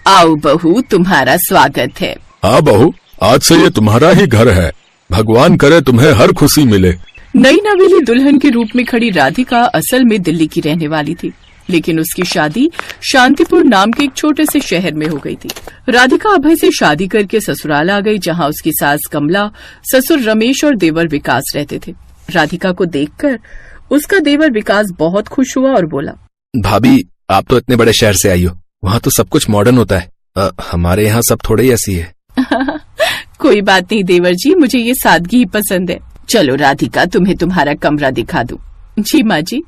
आओ बहू, तुम्हारा स्वागत है। हाँ बहू, आज से ये तुम्हारा ही घर है। भगवान करे तुम्हें हर खुशी मिले। नई नवेली दुल्हन के रूप में खड़ी राधिका असल में दिल्ली की रहने वाली थी, लेकिन उसकी शादी शांतिपुर नाम के एक छोटे से शहर में हो गई थी। राधिका अभय से शादी करके ससुराल आ गई, जहाँ उसकी सास कमला, ससुर रमेश और देवर विकास रहते थे। राधिका को देखकर उसका देवर विकास बहुत खुश हुआ और बोला, भाभी आप तो इतने बड़े शहर से आई हो, वहाँ तो सब कुछ मॉडर्न होता है। हमारे यहाँ सब थोड़े ही ऐसी है। कोई बात नहीं देवर जी, मुझे ये सादगी ही पसंद है। चलो राधिका, तुम्हें तुम्हारा कमरा दिखा दूं। जी माँ जी।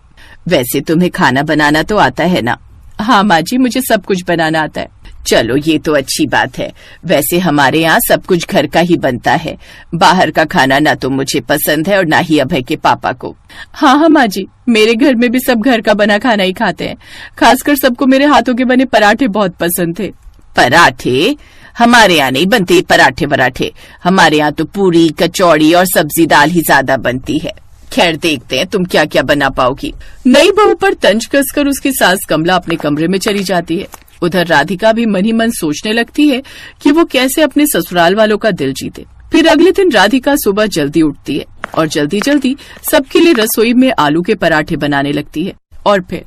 वैसे तुम्हें खाना बनाना तो आता है ना? हाँ माँ जी, मुझे सब कुछ बनाना आता है। चलो ये तो अच्छी बात है। वैसे हमारे यहाँ सब कुछ घर का ही बनता है। बाहर का खाना ना तो मुझे पसंद है और ना ही अभय के पापा को। हाँ माँ जी, मेरे घर में भी सब घर का बना खाना ही खाते हैं। खासकर सबको मेरे हाथों के बने पराठे बहुत पसंद थे। पराठे? हमारे यहाँ नहीं बनते पराठे वराठे। हमारे यहाँ तो पूरी, कचौड़ी और सब्जी दाल ही ज्यादा बनती है। खैर देखते हैं तुम क्या क्या बना पाओगी। नई बहू पर तंज कसकर उसकी सास कमला अपने कमरे में चली जाती है। उधर राधिका भी मन ही मन सोचने लगती है कि वो कैसे अपने ससुराल वालों का दिल जीते। फिर अगले दिन राधिका सुबह जल्दी उठती है और जल्दी जल्दी सबके लिए रसोई में आलू के पराठे बनाने लगती है। और फिर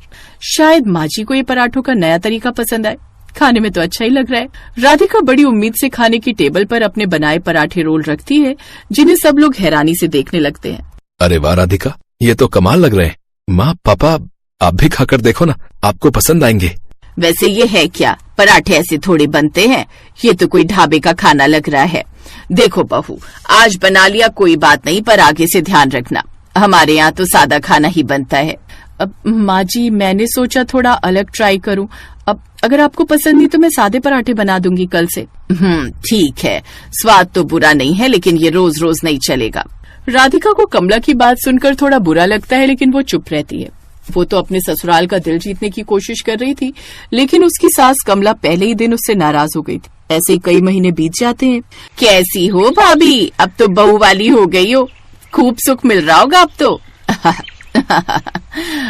शायद माँ जी को ये पराठों का नया तरीका पसंद आए। खाने में तो अच्छा ही लग रहा है। राधिका बड़ी उम्मीद से खाने की टेबल पर अपने बनाए पराठे रोल रखती है, जिन्हें सब लोग हैरानी से देखने लगते हैं। अरे वाह राधिका, ये तो कमाल लग रहे हैं। माँ पापा आप भी खाकर देखो ना, आपको पसंद आएंगे। वैसे ये है क्या? पराठे ऐसे थोड़े बनते हैं। ये तो कोई ढाबे का खाना लग रहा है। देखो बहू, आज बना लिया कोई बात नहीं, पर आगे से ध्यान रखना। हमारे यहाँ तो सादा खाना ही बनता है। अब माँ जी, मैंने सोचा थोड़ा अलग ट्राई करूँ। अब अगर आपको पसंद नहीं तो मैं सादे पराठे बना दूंगी कल से। ठीक है, स्वाद तो बुरा नहीं है, लेकिन ये रोज रोज नहीं चलेगा। राधिका को कमला की बात सुनकर थोड़ा बुरा लगता है, लेकिन वो चुप रहती है। वो तो अपने ससुराल का दिल जीतने की कोशिश कर रही थी, लेकिन उसकी सास कमला पहले ही दिन उससे नाराज हो गई थी। ऐसे ही कई महीने बीत जाते हैं। कैसी हो भाभी? अब तो बहू वाली हो गई हो, खूब सुख मिल रहा होगा अब तो।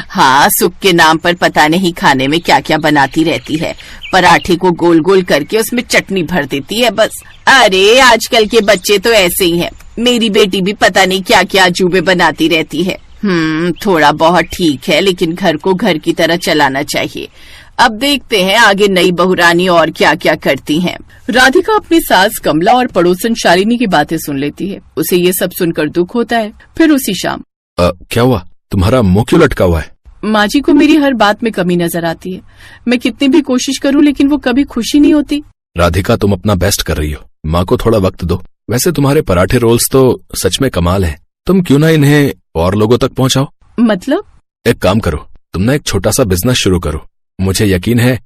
हाँ, सुख के नाम पर पता नहीं खाने में क्या क्या बनाती रहती है। पराठे को गोल गोल करके उसमें चटनी भर देती है बस। अरे आजकल के बच्चे तो ऐसे ही हैं। मेरी बेटी भी पता नहीं क्या क्या अजूबे बनाती रहती है। थोड़ा बहुत ठीक है, लेकिन घर को घर की तरह चलाना चाहिए। अब देखते हैं आगे नई बहुरानी और क्या क्या करती हैं। राधिका अपनी सास कमला और पड़ोसन शालिनी की बातें सुन लेती है। उसे ये सब सुनकर दुख होता है। फिर उसी शाम क्या हुआ? तुम्हारा मुंह क्यों लटका हुआ है? माँ जी को मेरी हर बात में कमी नजर आती है। मैं कितनी भी कोशिश करूँ, लेकिन वो कभी खुशी नहीं होती। राधिका तुम अपना बेस्ट कर रही हो, माँ को थोड़ा वक्त दो। वैसे तुम्हारे पराठे रोल्स तो सच में कमाल है। तुम क्यों ना इन्हें और लोगों तक पहुँचाओ? मतलब? एक काम करो, तुम ना एक छोटा सा बिजनेस शुरू करो। मुझे यकीन है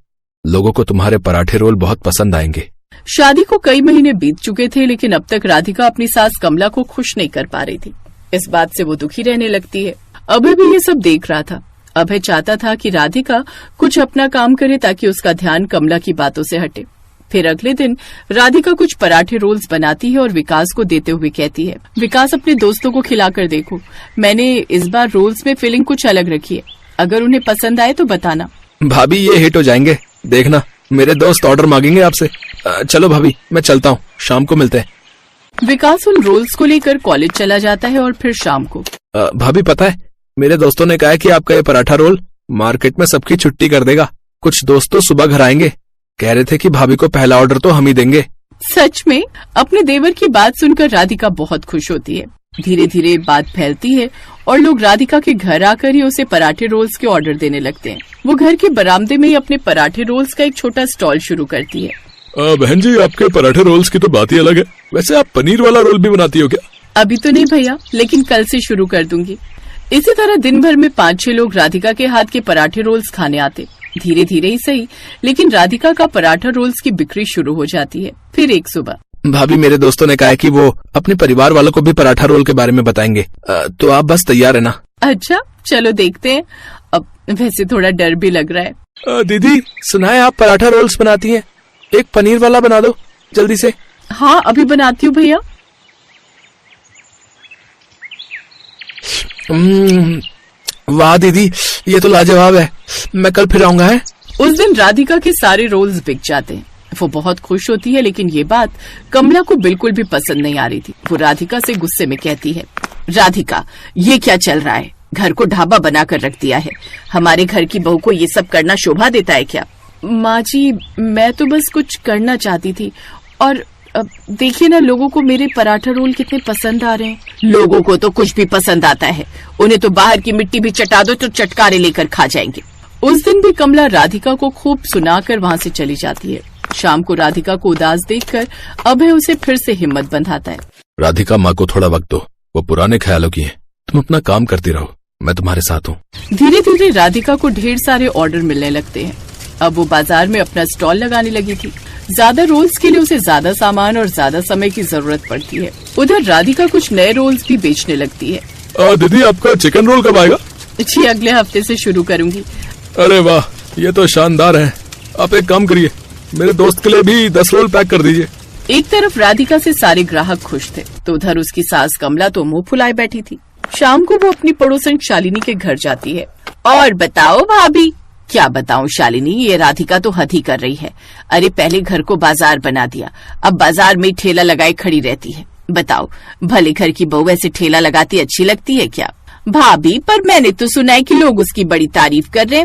लोगों को तुम्हारे पराठे रोल बहुत पसंद आएंगे। शादी को कई महीने बीत चुके थे, लेकिन अब तक राधिका अपनी सास कमला को खुश नहीं कर पा रही थी। इस बात से वो दुखी रहने लगती है। अभय भी ये सब देख रहा था। अभय चाहता था कि राधिका कुछ अपना काम करे ताकि उसका ध्यान कमला की बातों से हटे। फिर अगले दिन राधिका कुछ पराठे रोल्स बनाती है और विकास को देते हुए कहती है, विकास अपने दोस्तों को खिलाकर देखो, मैंने इस बार रोल्स में फिलिंग कुछ अलग रखी है। अगर उन्हें पसंद आए तो बताना। भाभी ये हिट हो जाएंगे, देखना मेरे दोस्त ऑर्डर मांगेंगे आपसे। चलो भाभी मैं चलता हूँ, शाम को मिलते हैं। विकास उन रोल्स को लेकर कॉलेज चला जाता है और फिर शाम को भाभी पता है, मेरे दोस्तों ने कहा है कि आपका ये पराठा रोल मार्केट में सबकी छुट्टी कर देगा। कुछ दोस्त तो सुबह घर आएंगे, कह रहे थे कि भाभी को पहला ऑर्डर तो हम ही देंगे। सच में? अपने देवर की बात सुनकर राधिका बहुत खुश होती है। धीरे धीरे बात फैलती है और लोग राधिका के घर आकर ही उसे पराठे रोल्स के ऑर्डर देने लगते हैं। वो घर के बरामदे में ही अपने पराठे रोल्स का एक छोटा स्टॉल शुरू करती है। बहन जी, आपके पराठे रोल्स की तो बात ही अलग है। वैसे आप पनीर वाला रोल भी बनाती हो क्या? अभी तो नहीं भैया, लेकिन कल से शुरू कर दूंगी। इसी तरह दिन भर में 5-6 लोग राधिका के हाथ के पराठे रोल्स खाने आते। धीरे धीरे ही सही, लेकिन राधिका का पराठा रोल्स की बिक्री शुरू हो जाती है। फिर एक सुबह भाभी मेरे दोस्तों ने कहा है कि वो अपने परिवार वालों को भी पराठा रोल के बारे में बताएंगे, तो आप बस तैयार है ना? अच्छा चलो देखते हैं। अब वैसे थोड़ा डर भी लग रहा है। दीदी सुना है आप पराठा रोल्स बनाती हैं, एक पनीर वाला बना दो जल्दी से। हाँ अभी बनाती हूँ भैया। वाह दीदी, ये तो लाजवाब है, मैं कल फिर आऊंगा है। उस दिन राधिका के सारे रोल्स बिक जाते हैं। वो बहुत खुश होती है, लेकिन ये बात कमला को बिल्कुल भी पसंद नहीं आ रही थी। वो राधिका से गुस्से में कहती है, राधिका ये क्या चल रहा है? घर को ढाबा बनाकर रख दिया है। हमारे घर की बहू को ये सब करना शोभा देता है क्या? माँ जी, मैं तो बस कुछ करना चाहती थी, और देखिए ना, लोगों को मेरे पराठा रोल कितने पसंद आ रहे हैं। लोगों को तो कुछ भी पसंद आता है, उन्हें तो बाहर की मिट्टी भी चटा दो तो चटकारे लेकर खा जाएंगे। उस दिन भी कमला राधिका को खूब सुनाकर वहाँ से चली जाती है। शाम को राधिका को उदास देखकर अभय उसे फिर से हिम्मत बंधाता है। राधिका, माँ को थोड़ा वक्त दो, वो पुराने ख्यालों की है। तुम अपना काम करती रहो, मैं तुम्हारे साथ हूँ। धीरे धीरे राधिका को ढेर सारे ऑर्डर मिलने लगते हैं। अब वो बाजार में अपना स्टॉल लगाने लगी थी। ज्यादा रोल्स के लिए उसे ज्यादा सामान और ज्यादा समय की जरूरत पड़ती है। उधर राधिका कुछ नए रोल्स भी बेचने लगती है। दीदी, आपका चिकन रोल कब आएगा? जी, अगले हफ्ते से शुरू करूंगी। अरे वाह, ये तो शानदार है। आप एक काम करिए, मेरे दोस्त के लिए भी 10 रोल पैक कर दीजिए। एक तरफ राधिका से सारे ग्राहक खुश थे, तो उधर उसकी सास कमला तो मुंह फुलाए बैठी थी। शाम को वो अपनी पड़ोसन शालिनी के घर जाती है। और बताओ भाभी? क्या बताऊं शालिनी, ये राधिका तो हद ही कर रही है। अरे पहले घर को बाजार बना दिया, अब बाजार में ठेला लगाए खड़ी रहती है। बताओ, भले घर की बहू ऐसे ठेला लगाती अच्छी लगती है क्या? भाभी, पर मैंने तो सुना है कि लोग उसकी बड़ी तारीफ कर रहे हैं।